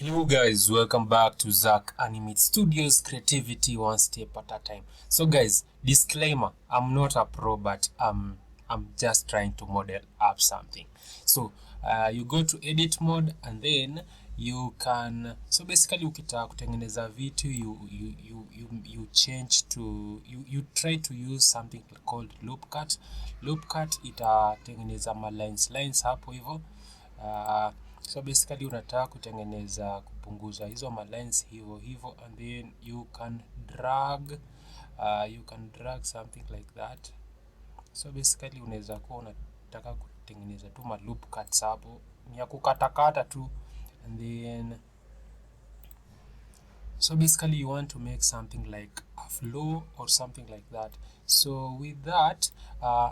Hello guys, welcome back to Zach Animate Studios, creativity one step at a time. So guys, disclaimer, I'm not a pro, but I'm just trying to model up something. So you go to edit mode and then you can, so basically ukitaka kutengeneza vitu you change to you try to use something called loop cut. Loop cut itatengeneza lines hapo hivyo. So basically unataka kutengeneza kupunguza hizo lines hivyo and then you can drag something like that. So basically unaweza kuwa unataka kutengeneza tu loop cuts hapo, ni ya kukatakata tu, and then so basically you want to make something like a flow or something like that. So with that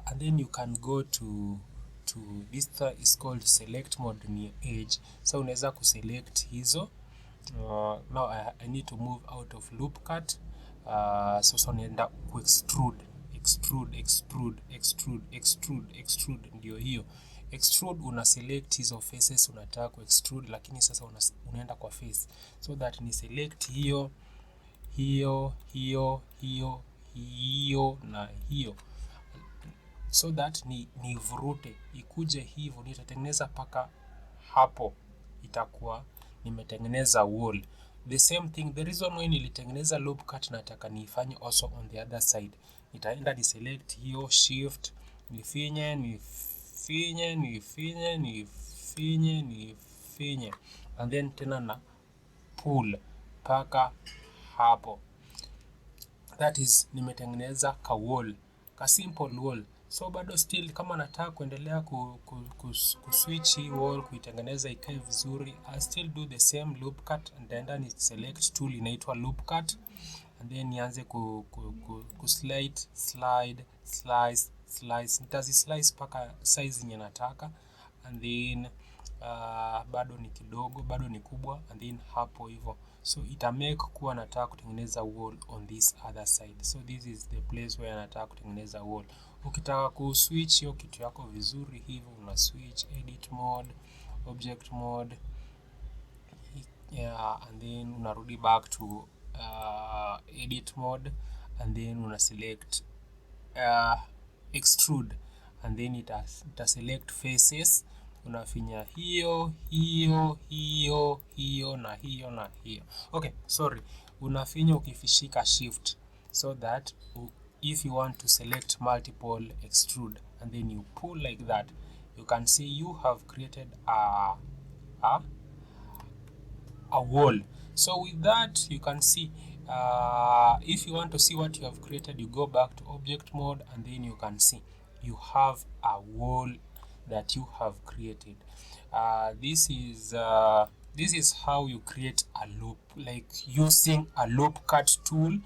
and then you can go to this is called select mode near edge. So unaweza kuselect hizo. Now I need to move out of loop cut. So naenda ku extrude ndio hiyo. Extrude una select hizo faces unataka ku extrude, lakini sasa unaenda kwa face, so that ni select hiyo na hiyo, so that ni vurute ikuje hivyo. Nitatengeneza paka hapo itakuwa nimetengeneza wall. The same thing, the reason why nilitengeneza loop cut nataka niifanye also on the other side. Nitaenda ni select hiyo, shift nifinye and then tena na pull paka hapo. That is nimetengeneza ka wall, ka simple wall. So bado still kama nataka kuendelea switch hii wall kuitengeneza ikae vizuri, I still do the same loop cut and then ni select tool inaitwa loop cut and then nianze slice. Nitazi slice paka size yenye nataka and then bado ni kidogo, bado ni kubwa, and then hapo hivyo. So ita make kuwa nataka kutengeneza wall on this other side. So this is the place where nataka kutengeneza wall. Ukitaka kuswitch hiyo kitu yako vizuri hivyo, una switch edit mode, object mode, and then unarudi back to edit mode and then una select extrude and then ita select faces, unafinya hiyo na hiyo. Okay, sorry, unafinya ukifishika shift, so that if you want to select multiple extrude and then you pull like that, you can see you have created a wall. So with that you can see if you want to see what you have created, you go back to object mode and then you can see you have a wall that you have created. This is how you create a loop, like using a loop cut tool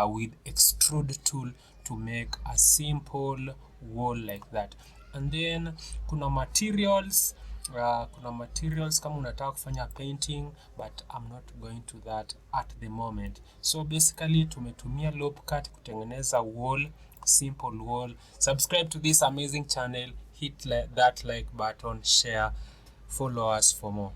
with extrude tool to make a simple wall like that. And then kuna materials kama unataka kufanya painting, but I'm not going to that at the moment. So basically tumetumia loop cut kutengeneza wall, simple wall. Subscribe to this amazing channel, hit that like button, share, follow us for more.